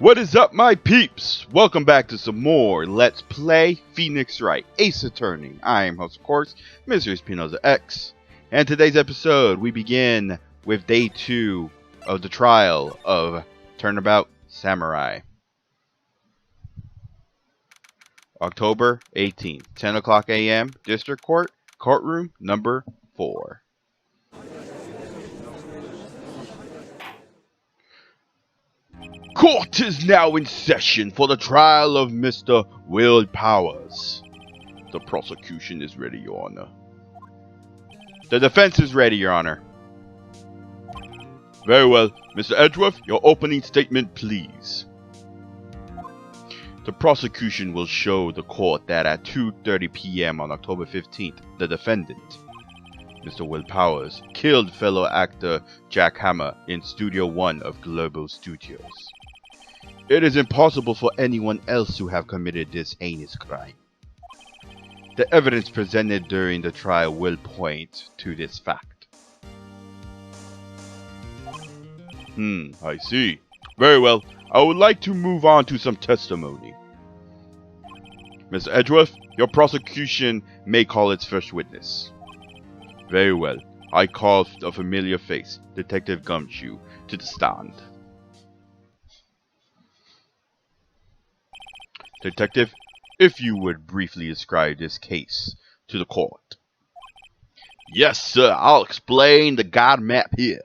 What is up, my peeps? Welcome back to some more Let's Play Phoenix Wright Ace Attorney. I am host, of course, Mr. Espinoza X. And today's episode, we begin with day 2 of the trial of Turnabout Samurai. October 18th, 10 o'clock a.m., District Court, Courtroom number 4. Court is now in session for the trial of Mr. Will Powers. The prosecution is ready, Your Honor. The defense is ready, Your Honor. Very well. Mr. Edgeworth, your opening statement, please. The prosecution will show the court that at 2:30 p.m. on October 15th, the defendant, Mr. Will Powers, killed fellow actor Jack Hammer in Studio 1 of Global Studios. It is impossible for anyone else to have committed this heinous crime. The evidence presented during the trial will point to this fact. I see. Very well. I would like to move on to some testimony. Mr. Edgeworth, your prosecution may call its first witness. Very well. I call a familiar face, Detective Gumshoe, to the stand. Detective, if you would briefly describe this case to the court. Yes, sir. I'll explain the guide map here.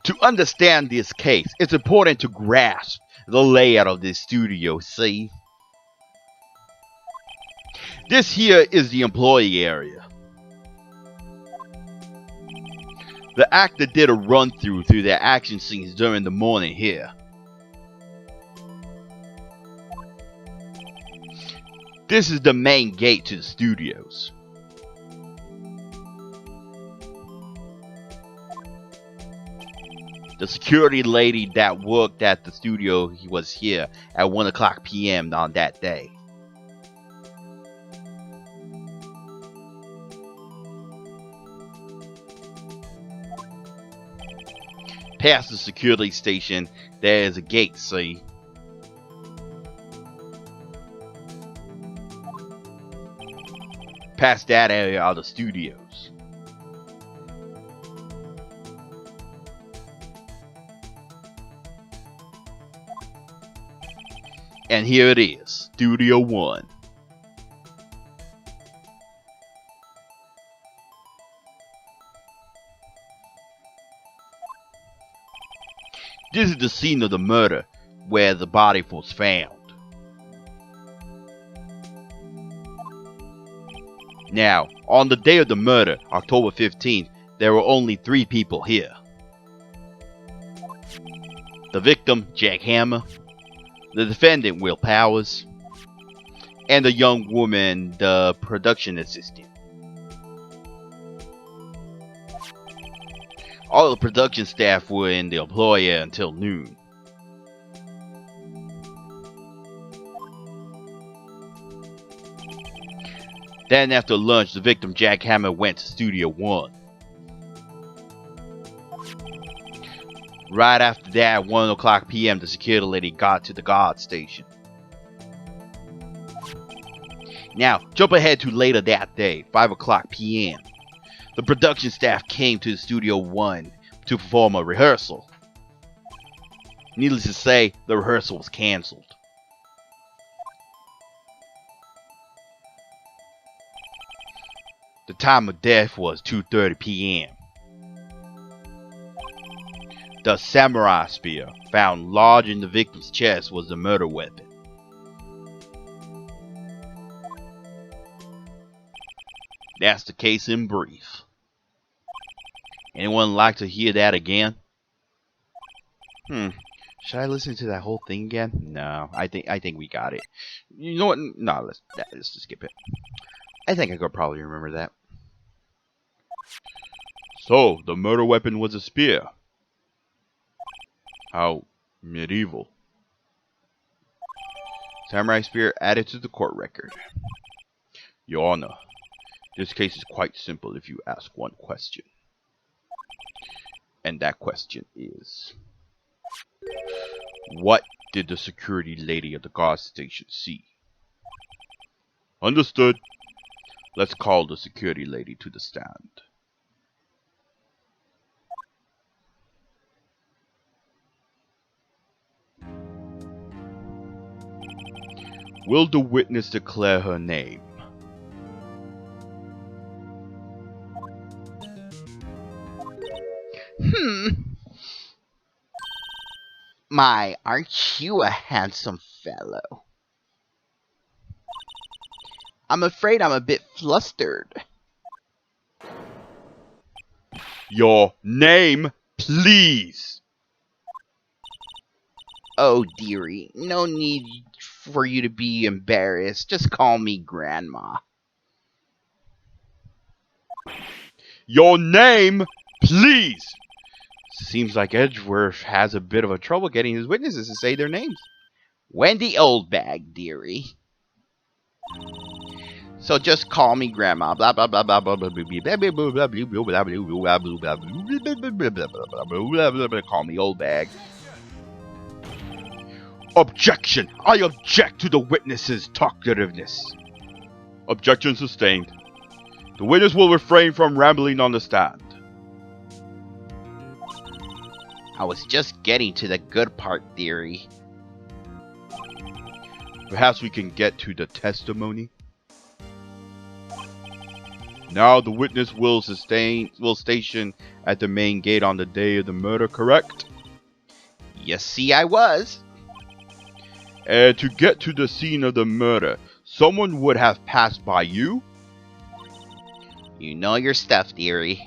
To understand this case, it's important to grasp the layout of this studio, see? This here is the employee area. The actor did a run-through their action scenes during the morning here. This is the main gate to the studios. The security lady that worked at the studio was here at 1 o'clock p.m. on that day. Past the security station, there is a gate, see? Past that area are the studios. And here it is, Studio 1. This is the scene of the murder, where the body was found. Now, on the day of the murder, October 15th, there were only 3 people here. The victim, Jack Hammer, the defendant, Will Powers, and the young woman, the production assistant. All the production staff were in the employer until noon. Then after lunch, the victim Jack Hammer went to Studio 1. Right after that, 1 o'clock p.m., the security lady got to the guard station. Now, jump ahead to later that day, 5 o'clock p.m. The production staff came to Studio 1 to perform a rehearsal. Needless to say, the rehearsal was cancelled. The time of death was 2:30 p.m. The samurai spear found lodged in the victim's chest was the murder weapon. That's the case in brief. Anyone like to hear that again? Should I listen to that whole thing again? No, I think we got it. You know what? No, let's just skip it. I think I could probably remember that. So, the murder weapon was a spear. How medieval. Samurai spear added to the court record. Your Honor, this case is quite simple if you ask one question. And that question is... What did the security lady at the gas station see? Understood. Let's call the security lady to the stand. Will the witness declare her name? My, aren't you a handsome fellow? I'm afraid I'm a bit flustered. Your name, please. Oh, dearie, no need for you to be embarrassed. Just call me Grandma. Your name, please. Seems like Edgeworth has a bit of a trouble getting his witnesses to say their names. Wendy Oldbag, dearie. So just call me Grandma. Blah blah blah blah blah blah blah blah blah blah blah blah blah. Call me Oldbag. Objection! I object to the witness's talkativeness. Objection sustained. The witness will refrain from rambling on the stand. I was just getting to the good part, dearie. Perhaps we can get to the testimony. Now the witness will station at the main gate on the day of the murder, correct? Yes, see, I was. And to get to the scene of the murder, someone would have passed by you? You know your stuff, dearie.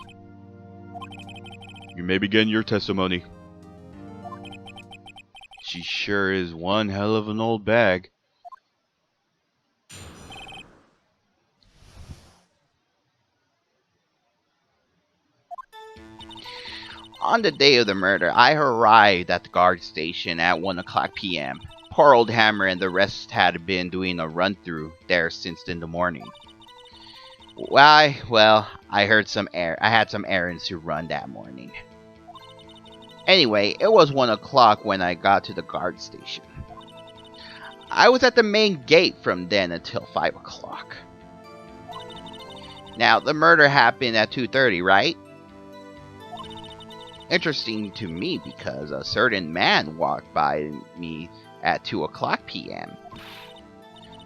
You may begin your testimony. She sure is one hell of an old bag. On the day of the murder, I arrived at the guard station at 1 o'clock p.m. Poor old Hammer and the rest had been doing a run-through there since in the morning. Well, I had some errands to run that morning. Anyway, it was 1 o'clock when I got to the guard station. I was at the main gate from then until 5 o'clock. Now, the murder happened at 2:30, right? Interesting to me because a certain man walked by me at 2 o'clock p.m.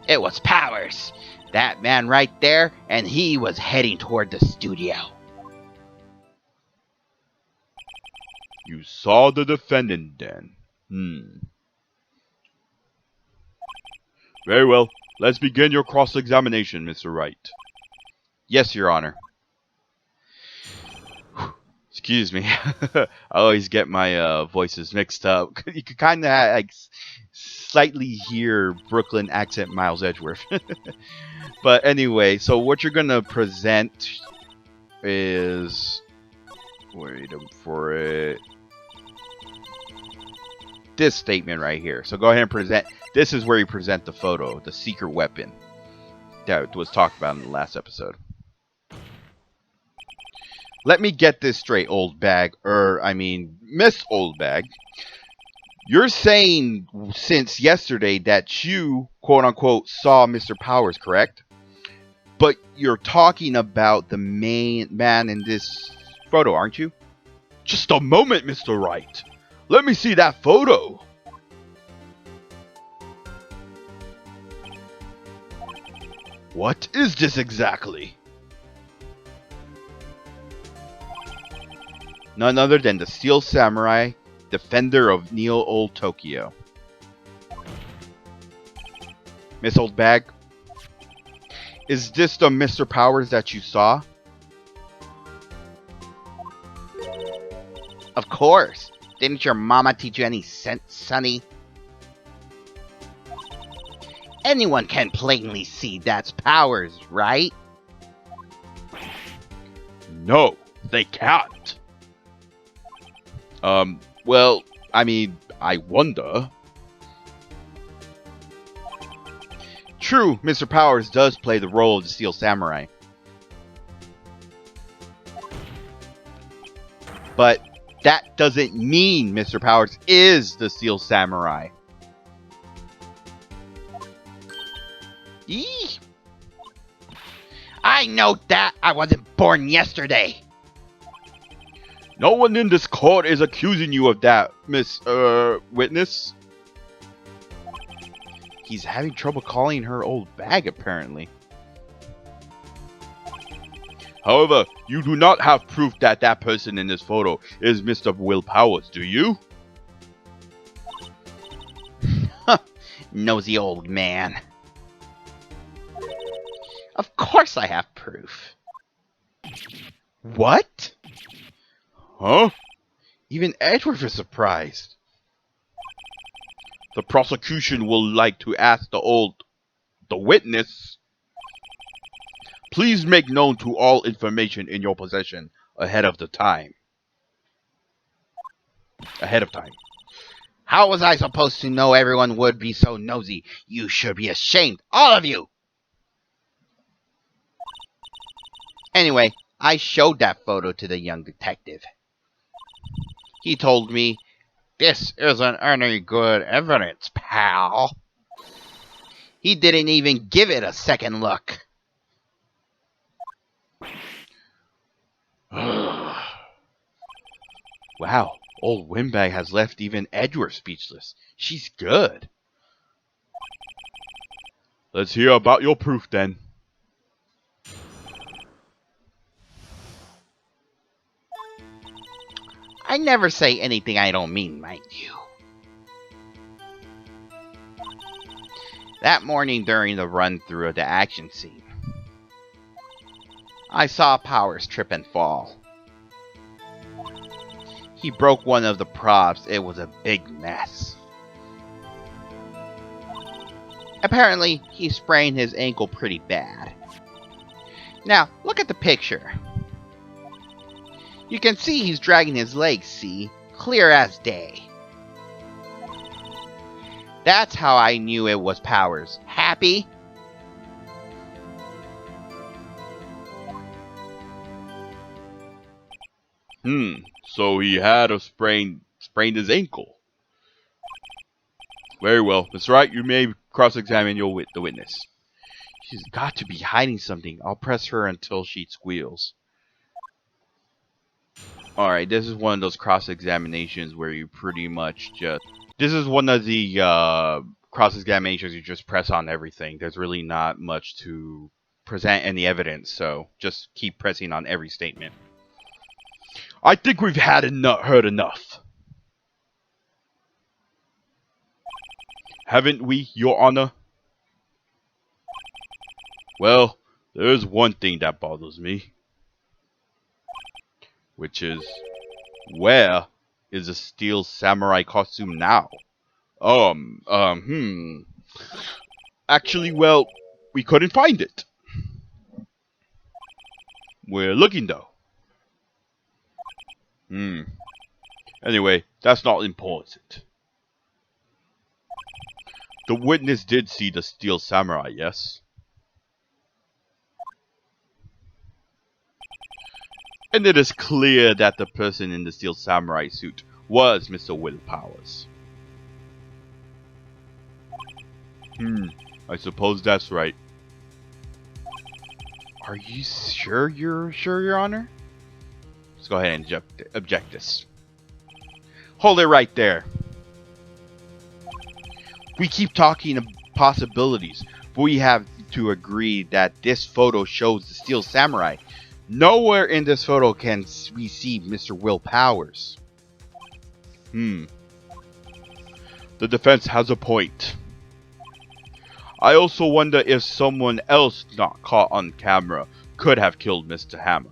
It was Powers, that man right there, and he was heading toward the studio. You saw the defendant then? Very well. Let's begin your cross-examination, Mr. Wright. Yes, Your Honor. Excuse me. I always get my voices mixed up. You can kind of like slightly hear Brooklyn accent Miles Edgeworth. But anyway, so what you're going to present is... Wait for it. This statement right here. So go ahead and present. This is where you present the photo, the secret weapon that was talked about in the last episode. Let me get this straight, old bag. Miss Old Bag. You're saying since yesterday that you, quote unquote, saw Mr. Powers, correct? But you're talking about the main man in this photo, aren't you? Just a moment, Mr. Wright. Let me see that photo. What is this exactly? None other than the Steel Samurai, defender of Neo Old Tokyo. Miss Old Bag, is this the Mr. Powers that you saw? Of course. Didn't your mama teach you any sense, sonny? Anyone can plainly see that's Powers, right? No, they can't. Well, I wonder. True, Mr. Powers does play the role of the Steel Samurai. But That doesn't mean Mr. Powers is the Steel Samurai. Eee! I know that. I wasn't born yesterday. No one in this court is accusing you of that, witness. He's having trouble calling her old bag, apparently. However, you do not have proof that that person in this photo is Mr. Will Powers, do you? Nosy old man. Of course I have proof. What? Huh? Even Edgeworth is surprised. The prosecution will like to ask the witness. Please make known to all information in your possession ahead of time. How was I supposed to know everyone would be so nosy? You should be ashamed, all of you! Anyway, I showed that photo to the young detective. He told me, "This isn't any good evidence, pal." He didn't even give it a second look. Wow, old Windbag has left even Edgeworth speechless. She's good. Let's hear about your proof then. I never say anything I don't mean, mind you. That morning during the run-through of the action scene, I saw Powers trip and fall. He broke one of the props. It was a big mess. Apparently, he sprained his ankle pretty bad. Now, look at the picture. You can see he's dragging his legs, see? Clear as day. That's how I knew it was Powers. Happy? So he had sprained his ankle. Very well, Mr. Wright, you may cross-examine the witness. She's got to be hiding something. I'll press her until she squeals. Alright, this is one of those cross-examinations where you pretty much just... This is one of the cross-examinations you just press on everything. There's really not much to present any evidence, so just keep pressing on every statement. I think we've heard enough. Haven't we, Your Honor? Well, there's one thing that bothers me. Which is, where is the Steel Samurai costume now? Actually, well, we couldn't find it. We're looking though. Anyway, that's not important. The witness did see the Steel Samurai, yes? And it is clear that the person in the Steel Samurai suit was Mr. Will Powers. I suppose that's right. Are you sure, Your Honor? Let's go ahead and object this. Hold it right there. We keep talking of possibilities, but we have to agree that this photo shows the Steel Samurai. Nowhere in this photo can we see Mr. Will Powers. The defense has a point. I also wonder if someone else not caught on camera could have killed Mr. Hammer.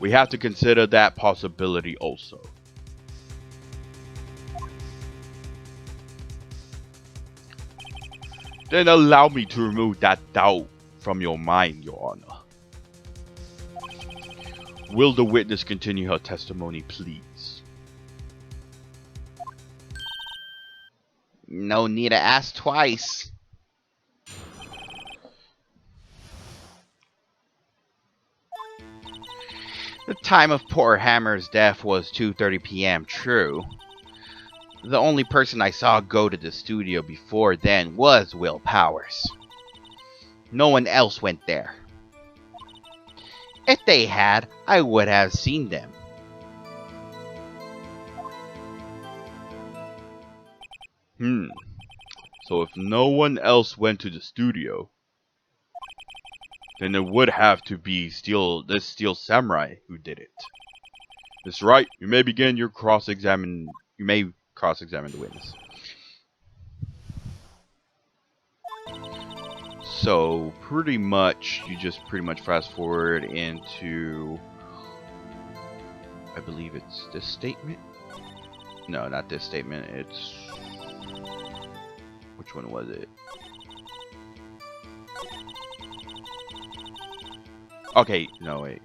We have to consider that possibility also. Then allow me to remove that doubt from your mind, Your Honor. Will the witness continue her testimony, please? No need to ask twice. The time of poor Hammer's death was 2:30 p.m. True. The only person I saw go to the studio before then was Will Powers. No one else went there. If they had, I would have seen them. So if no one else went to the studio, then it would have to be this Steel Samurai who did it. That's right. You may begin your cross-examine. You may cross-examine the witness. So pretty much, you just fast forward into, I believe it's this statement. No, not this statement. It's, which one was it? Okay, no wait.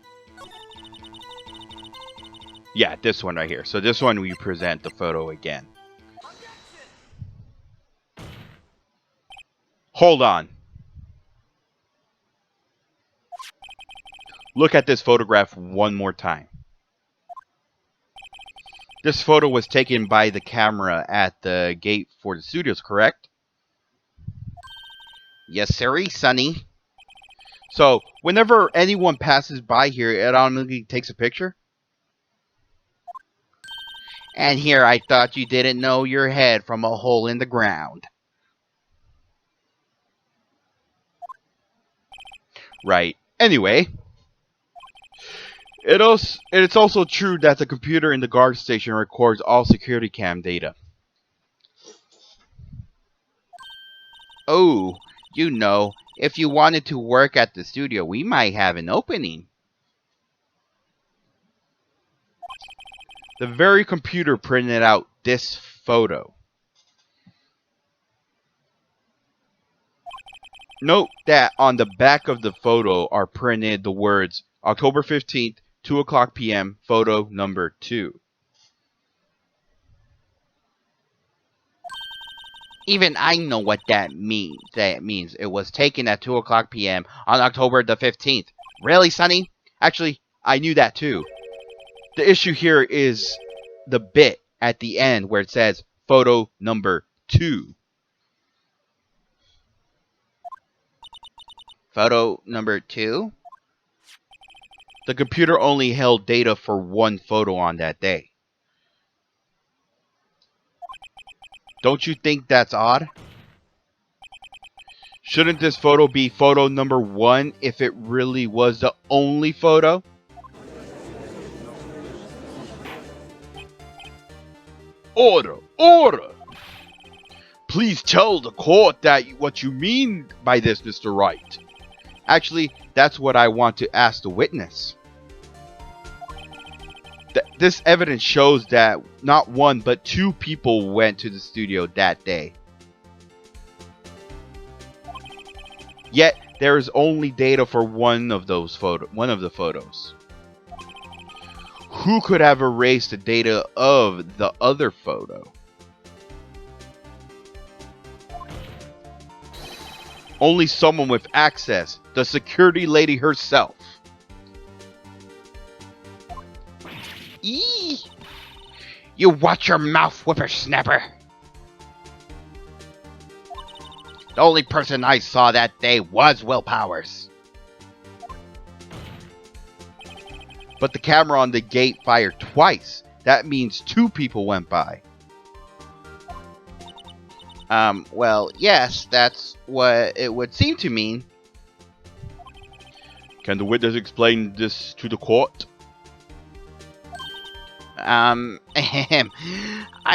Yeah, this one right here. So this one we present the photo again. Hold on. Look at this photograph one more time. This photo was taken by the camera at the gate for the studios, correct? Yes, sirree, Sonny. So, whenever anyone passes by here, it automatically takes a picture? And here I thought you didn't know your head from a hole in the ground. Right. Anyway, it's also true that the computer in the guard station records all security cam data. Oh, you know, if you wanted to work at the studio, we might have an opening. The very computer printed out this photo. Note that on the back of the photo are printed the words October 15th, 2 o'clock p.m., photo number 2. Even I know what that means. That means it was taken at 2 o'clock p.m. on October the 15th. Really, Sonny? Actually, I knew that too. The issue here is the bit at the end where it says photo number 2. Photo number 2? The computer only held data for one photo on that day. Don't you think that's odd? Shouldn't this photo be photo number 1 if it really was the only photo? Order! Order! Please tell the court that what you mean by this, Mr. Wright. Actually, that's what I want to ask the witness. This evidence shows that not one but 2 people went to the studio that day. Yet there is only data for one of the photos. Who could have erased the data of the other photo? Only someone with access, the security lady herself. Eee! You watch your mouth, whippersnapper. The only person I saw that day was Will Powers. But the camera on the gate fired twice. That means 2 people went by. Well, yes, that's what it would seem to mean. Can the witness explain this to the court? I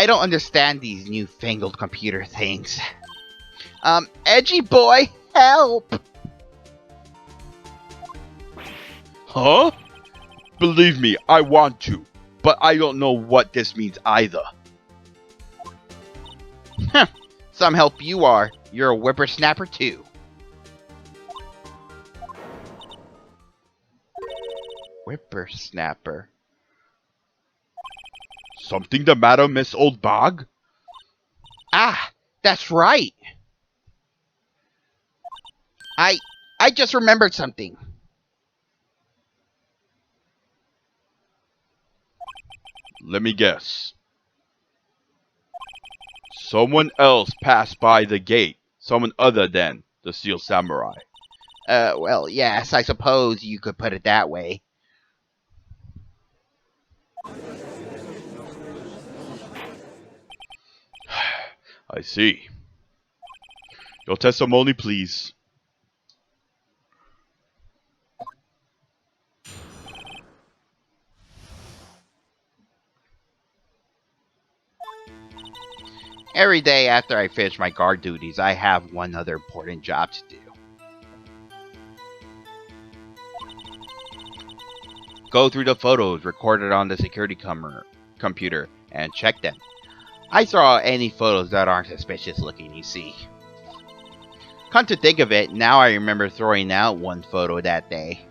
don't understand these newfangled computer things. Edgy boy, help! Huh? Believe me, I want to, but I don't know what this means either. Some help you are. You're a whippersnapper too. Whippersnapper. Something the matter, Miss Oldbag? Ah, that's right. I just remembered something. Let me guess. Someone else passed by the gate. Someone other than the Steel Samurai. Well, yes, I suppose you could put it that way. I see. Your testimony, please. Every day after I finish my guard duties, I have one other important job to do. Go through the photos recorded on the security computer and check them. I throw out any photos that aren't suspicious looking, you see. Come to think of it, now I remember throwing out one photo that day.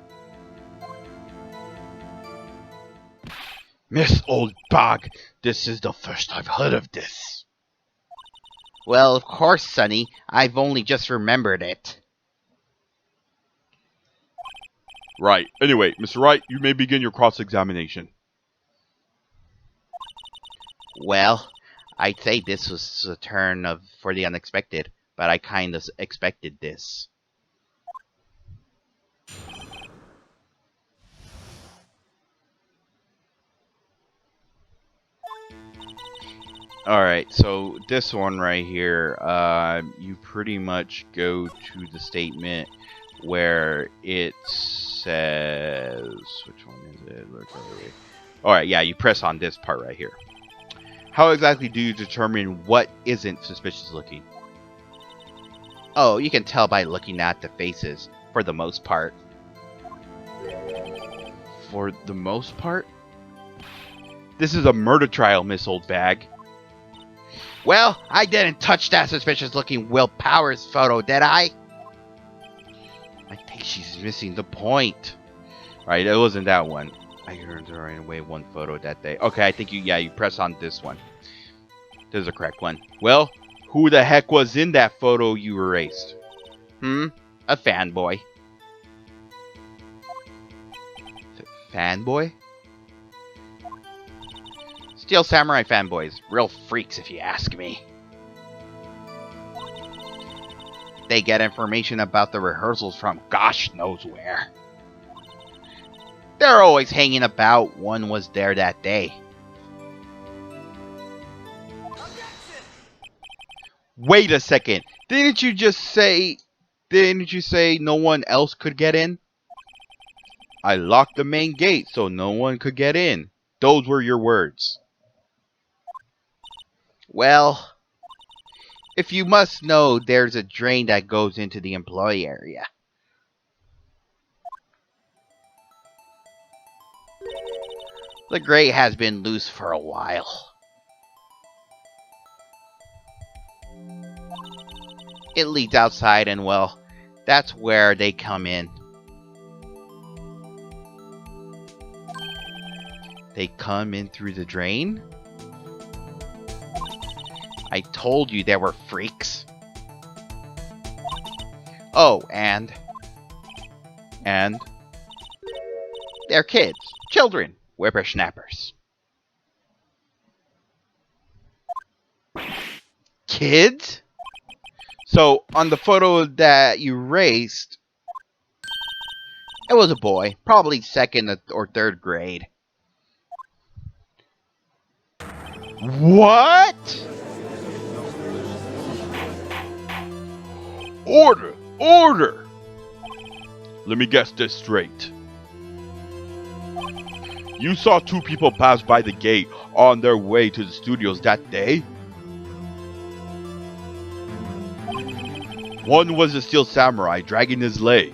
Miss Oldbag, this is the first I've heard of this. Well, of course, Sonny. I've only just remembered it. Right. Anyway, Mr. Wright, you may begin your cross-examination. Well, I'd say this was a turn for the unexpected, but I kind of expected this. Alright, so this one right here, you pretty much go to the statement where it says, which one is it? Alright, yeah, you press on this part right here. How exactly do you determine what isn't suspicious looking? Oh, you can tell by looking at the faces, for the most part. For the most part? This is a murder trial, Miss Oldbag. Well, I didn't touch that suspicious-looking Will Powers photo, did I? I think she's missing the point. Right, it wasn't that one. I turned away one photo that day. Okay, I think you press on this one. This is the correct one. Well, who the heck was in that photo you erased? A fanboy. Fanboy? Steel Samurai fanboys. Real freaks, if you ask me. They get information about the rehearsals from gosh knows where. They're always hanging about. One was there that day. Wait a second. Didn't you say no one else could get in? I locked the main gate so no one could get in. Those were your words. Well, if you must know, there's a drain that goes into the employee area. The grate has been loose for a while. It leads outside and, well, that's where they come in. They come in through the drain? I told you there were freaks. Oh, and they're kids, children, whippersnappers. Kids? So, on the photo that you erased, it was a boy, probably second or third grade. What? Order! Order! Let me guess this straight. You saw two people pass by the gate on their way to the studios that day? One was a Steel Samurai dragging his leg.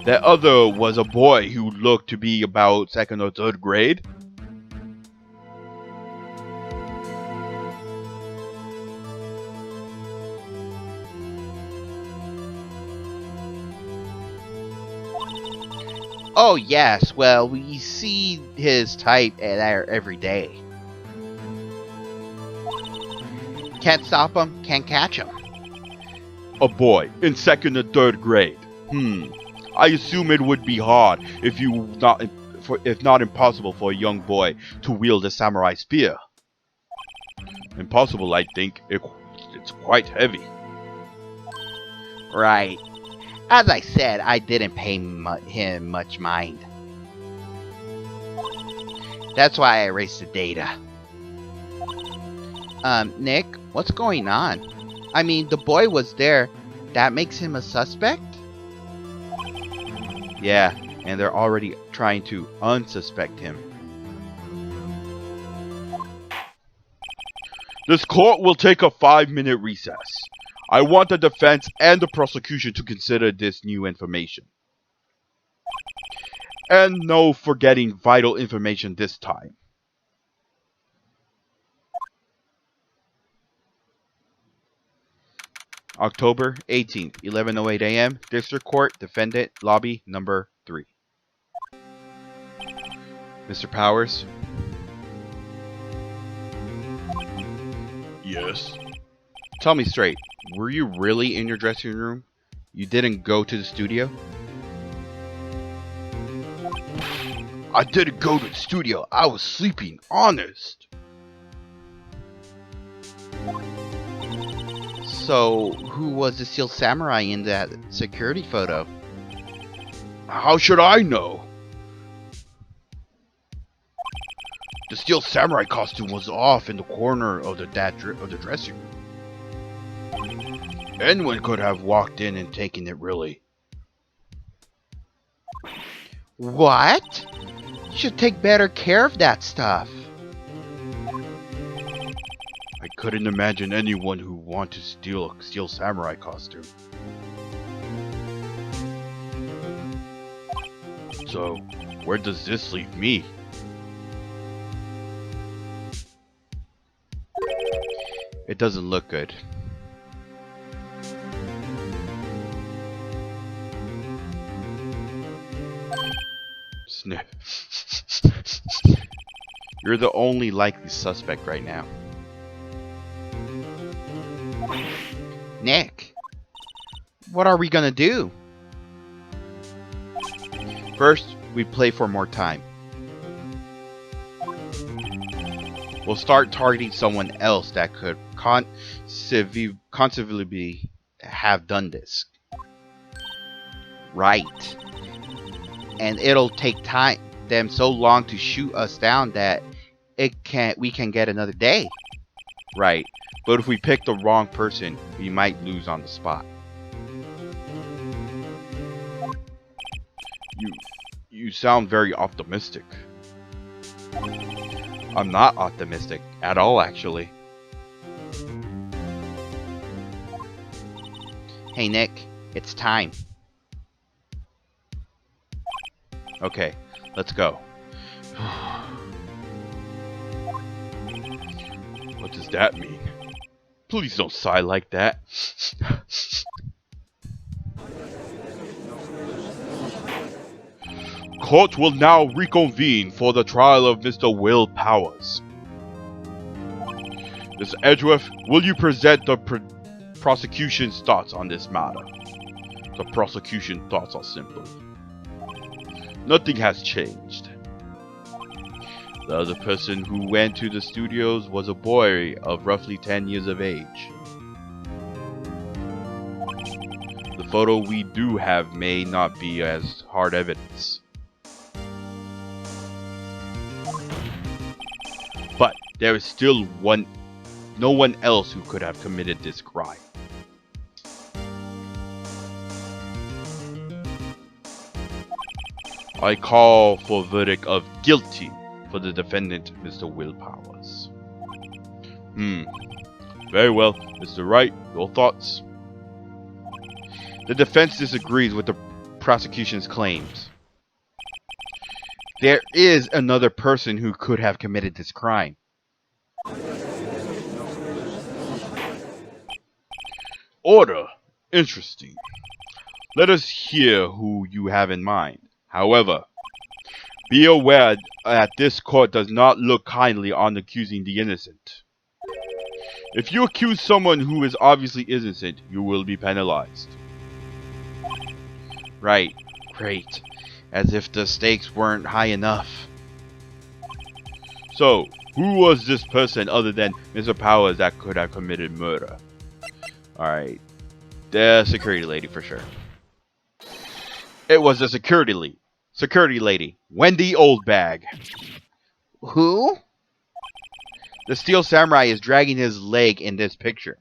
The other was a boy who looked to be about second or third grade. Oh yes, well, we see his type there every day. Can't stop him, can't catch him. A boy in second or third grade. I assume it would be hard if not impossible for a young boy to wield a samurai spear. Impossible, I think. It's quite heavy. Right. As I said, I didn't pay him much mind. That's why I erased the data. Nick, what's going on? I mean, the boy was there. That makes him a suspect? Yeah, and they're already trying to unsuspect him. This court will take a 5-minute recess. I want the defense and the prosecution to consider this new information. And no forgetting vital information this time. October 18th, 11:08 a.m. District Court, Defendant, Lobby number 3. Mr. Powers? Yes? Tell me straight, were you really in your dressing room? You didn't go to the studio? I didn't go to the studio. I was sleeping, honest. So, who was the Steel Samurai in that security photo? How should I know? The Steel Samurai costume was off in the corner of the dressing room. Anyone could have walked in and taken it, really. What? You should take better care of that stuff. I couldn't imagine anyone who wanted to steal a Steel Samurai costume. So, where does this leave me? It doesn't look good. Sniff. You're the only likely suspect right now. Nick, what are we gonna do? First, we play for more time. We'll start targeting someone else that could conceivably have done this. Right. And it'll take them so long to shoot us down that we can get another day. Right. But if we pick the wrong person, we might lose on the spot. You sound very optimistic. I'm not optimistic at all, actually. Hey Nick, it's time. Okay, let's go. What does that mean? Please don't sigh like that. Court will now reconvene for the trial of Mr. Will Powers. Mr. Edgeworth, will you present the prosecution's thoughts on this matter? The prosecution's thoughts are simple. Nothing has changed. The other person who went to the studios was a boy of roughly 10 years of age. The photo we do have may not be as hard evidence. But there is still no one else who could have committed this crime. I call for a verdict of guilty for the defendant, Mr. Will Powers. Very well, Mr. Wright, your thoughts? The defense disagrees with the prosecution's claims. There is another person who could have committed this crime. Order. Interesting. Let us hear who you have in mind. However, be aware that this court does not look kindly on accusing the innocent. If you accuse someone who is obviously innocent, you will be penalized. Right. Great. As if the stakes weren't high enough. So, who was this person other than Mr. Powers that could have committed murder? Alright, the security lady for sure. It was the security lady, Wendy Oldbag. Who? The Steel Samurai is dragging his leg in this picture.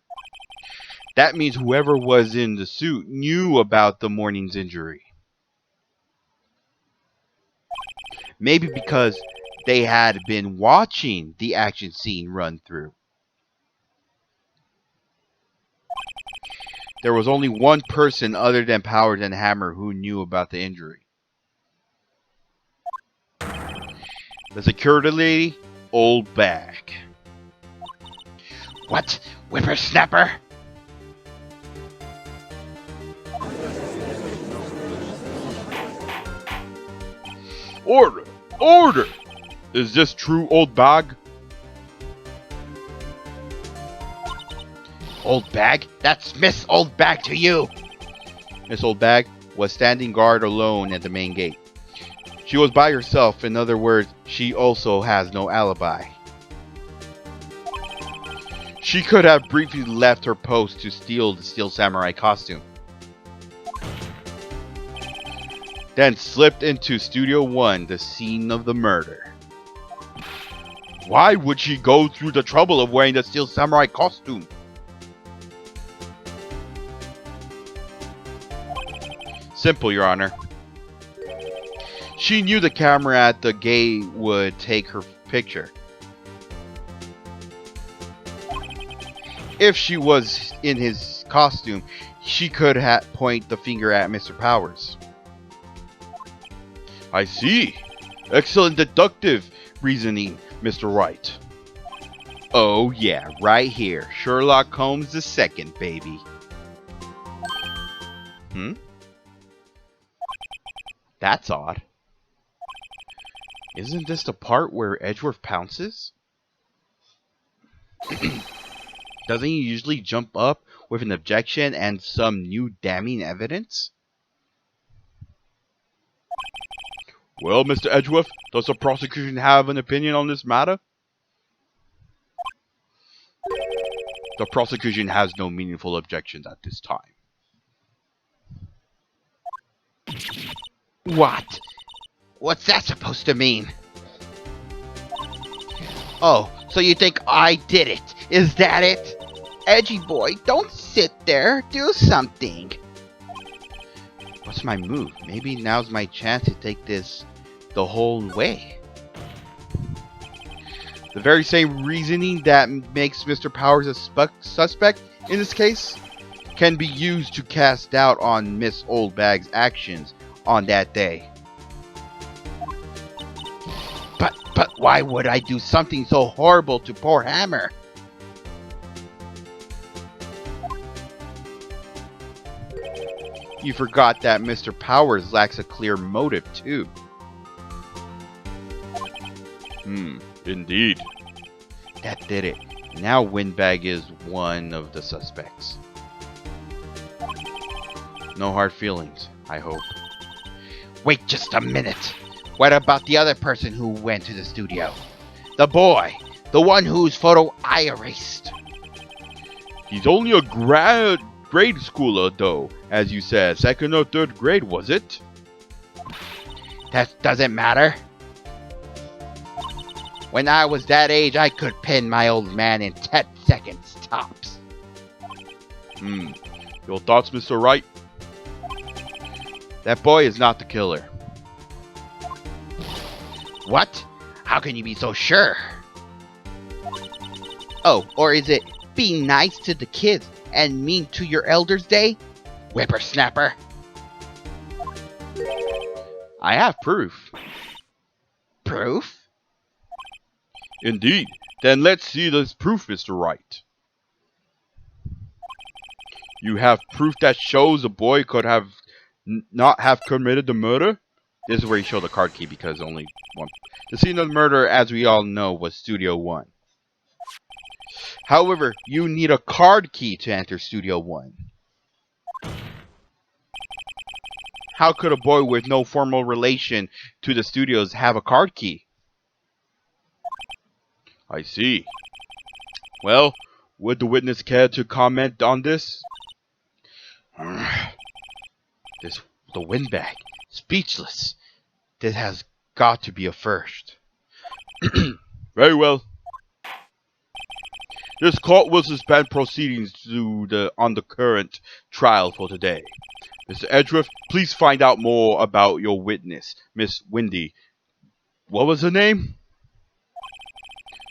That means whoever was in the suit knew about the morning's injury. Maybe because they had been watching the action scene run through. There was only one person other than Powers and Hammer who knew about the injury. The security lady, Oldbag. What? Whippersnapper? Order! Order! Is this true, Oldbag? Oldbag? That's Miss Oldbag to you! Miss Oldbag was standing guard alone at the main gate. She was by herself, in other words, she also has no alibi. She could have briefly left her post to steal the Steel Samurai costume. Then slipped into Studio 1, the scene of the murder. Why would she go through the trouble of wearing the Steel Samurai costume? Simple, Your Honor. She knew the camera at the gate would take her picture. If she was in his costume, she could point the finger at Mr. Powers. I see. Excellent deductive reasoning, Mr. Wright. Oh yeah, right here. Sherlock Holmes II, baby. That's odd. Isn't this the part where Edgeworth pounces? Doesn't he usually jump up with an objection and some new damning evidence? Well, Mr. Edgeworth, does the prosecution have an opinion on this matter? The prosecution has no meaningful objections at this time. What? What's that supposed to mean? Oh, so you think I did it? Is that it? Edgy boy, don't sit there. Do something. What's my move? Maybe now's my chance to take this the whole way. The very same reasoning that makes Mr. Powers a suspect in this case can be used to cast doubt on Miss Oldbag's actions on that day. But why would I do something so horrible to poor Hammer? You forgot that Mr. Powers lacks a clear motive too. Indeed. That did it. Now Windbag is one of the suspects. No hard feelings, I hope. Wait just a minute. What about the other person who went to the studio? The boy. The one whose photo I erased. He's only a grade schooler though, as you said. 2nd or 3rd grade, was it? That doesn't matter. When I was that age, I could pin my old man in 10 seconds tops. Your thoughts, Mr. Wright? That boy is not the killer. What? How can you be so sure? Oh, or is it be nice to the kids and mean to your elders day? Whippersnapper. I have proof. Proof? Indeed. Then let's see this proof, Mr. Wright. You have proof that shows a boy could have not have committed the murder? This is where you show the card key because only one. The scene of the murder, as we all know, was Studio 1. However, you need a card key to enter Studio 1. How could a boy with no formal relation to the studios have a card key? I see. Well, would the witness care to comment on this? The windbag. Speechless. This has got to be a first. Very well. This court will suspend proceedings on the current trial for today. Mr. Edgeworth, please find out more about your witness, Miss Wendy. What was her name?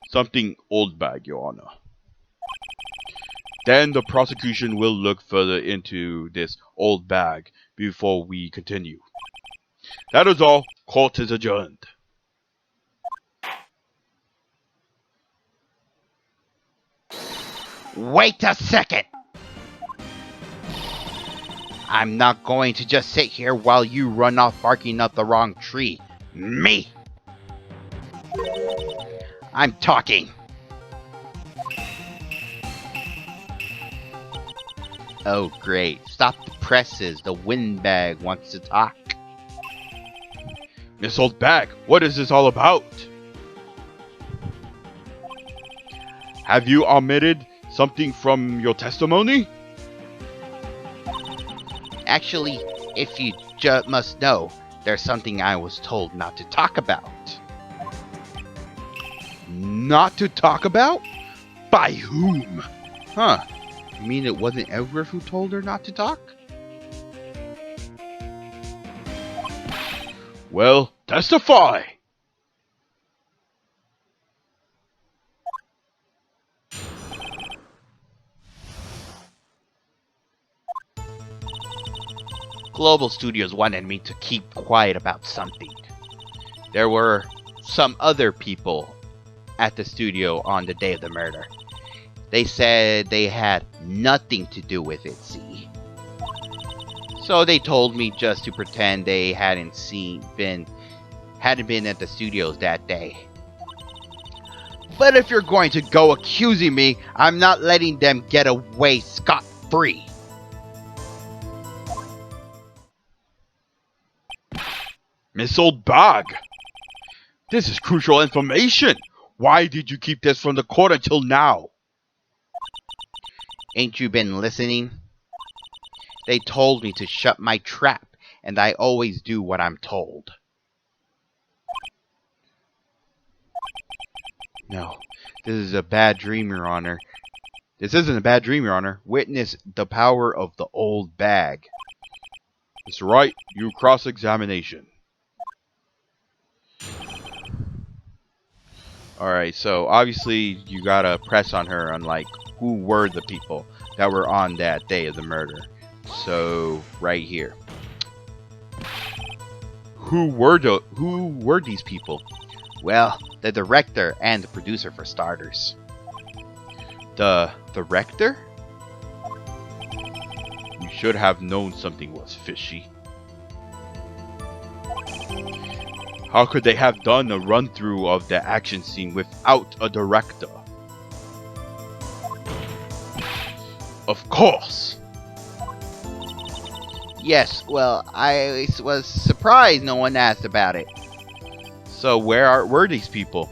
Something oldbag, Your Honor. Then the prosecution will look further into this old bag before we continue. That is all. Court is adjourned. Wait a second! I'm not going to just sit here while you run off barking up the wrong tree. Me! I'm talking! Oh great, stop the presses, the windbag wants to talk. Miss Oldbag, what is this all about? Have you omitted something from your testimony? Actually, if you must know, there's something I was told not to talk about. Not to talk about? By whom? Huh. You mean it wasn't Edgeworth who told her not to talk? Well, testify! Global Studios wanted me to keep quiet about something. There were some other people at the studio on the day of the murder. They said they had nothing to do with it, see? So they told me just to pretend they hadn't been at the studios that day. But if you're going to go accusing me, I'm not letting them get away scot-free. Miss Oldbag! This is crucial information! Why did you keep this from the court until now? Ain't you been listening? They told me to shut my trap, and I always do what I'm told. No, this is a bad dream, Your Honor. This isn't a bad dream, Your Honor. Witness the power of the old bag. Mr. Wright, you cross-examination. Alright, so obviously you gotta press on her on like who were the people that were on that day of the murder. So right here. Who were these people? Well, the director and the producer for starters. The director? You should have known something was fishy. How could they have done a run-through of the action scene without a director? Of course! Yes, well, I was surprised no one asked about it. So were these people?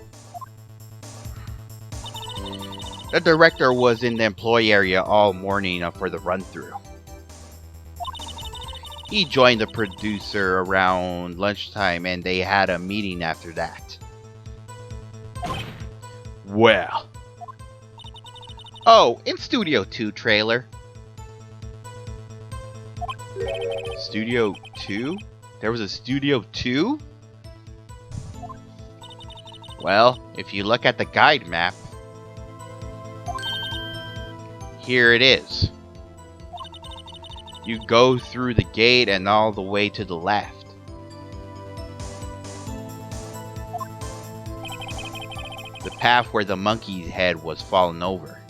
The director was in the employee area all morning for the run-through. He joined the producer around lunchtime and they had a meeting after that. Well. Oh, in Studio 2 trailer. Studio 2? There was a Studio 2? Well, if you look at the guide map, here it is. You go through the gate and all the way to the left. The path where the monkey's head was fallen over.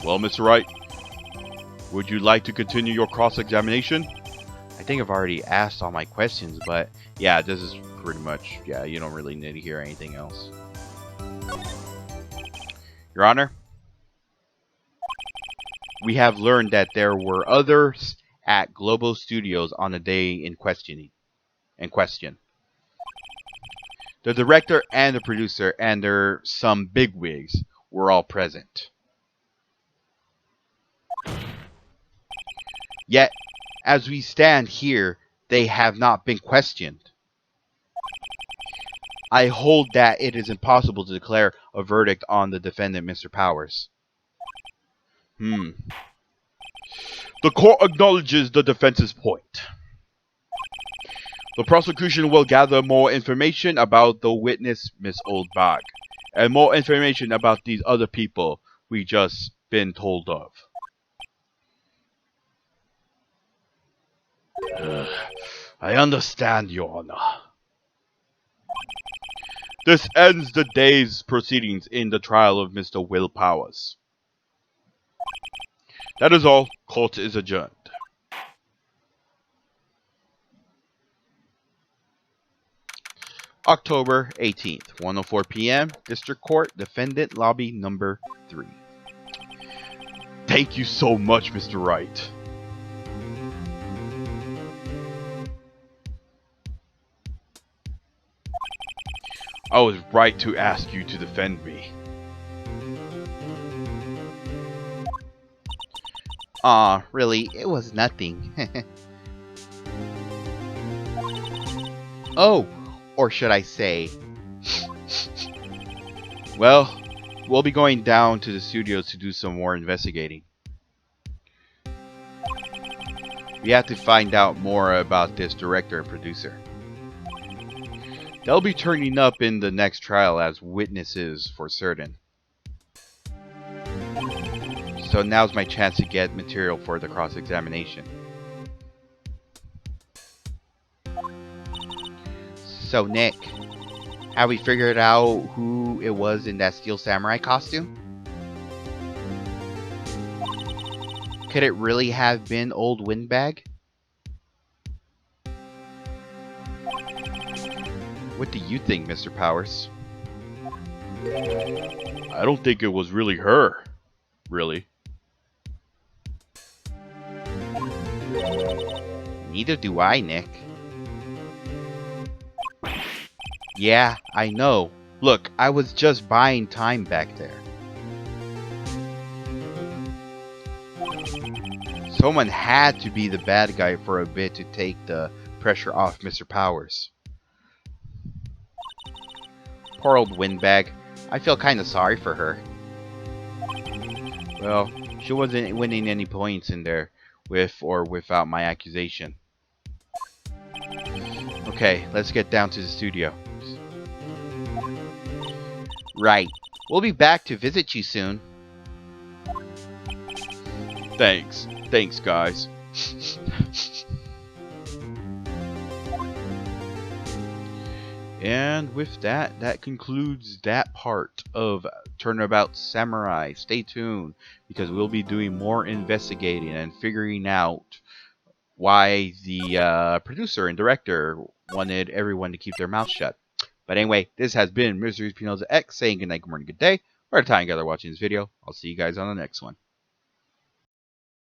Well, Mr. Wright, would you like to continue your cross-examination? I think I've already asked all my questions, but yeah, this is pretty much, yeah, you don't really need to hear anything else. Your Honor? we have learned that there were others at Global Studios on the day in question. The director and the producer and some bigwigs were all present. Yet, as we stand here, they have not been questioned. I hold that it is impossible to declare a verdict on the defendant, Mr. Powers. The court acknowledges the defense's point. The prosecution will gather more information about the witness, Miss Oldbag, and more information about these other people we just been told of. I understand, Your Honor. This ends the day's proceedings in the trial of Mr. Will Powers. That is all. Court is adjourned. October 18th, 1:04 p.m. District Court, Defendant Lobby Number 3. Thank you so much, Mr. Wright. I was right to ask you to defend me. Aw, really, it was nothing. Oh, or should I say... Well, we'll be going down to the studios to do some more investigating. We have to find out more about this director and producer. They'll be turning up in the next trial as witnesses for certain. So now's my chance to get material for the cross-examination. So, Nick, have we figured out who it was in that Steel Samurai costume? Could it really have been old Windbag? What do you think, Mr. Powers? I don't think it was really her. Really. Neither do I, Nick. Yeah, I know. Look, I was just buying time back there. Someone had to be the bad guy for a bit to take the pressure off Mr. Powers. Poor old Windbag. I feel kind of sorry for her. Well, she wasn't winning any points in there, with or without my accusation. Okay, let's get down to the studio. Right. We'll be back to visit you soon. Thanks. Thanks, guys. And with that, that concludes that part of Turnabout Samurai. Stay tuned, because we'll be doing more investigating and figuring out why the producer and director wanted everyone to keep their mouth shut. But anyway, this has been Mysteries P X saying good night, good morning, good day, or the time you guys are watching this video. I'll see you guys on the next one.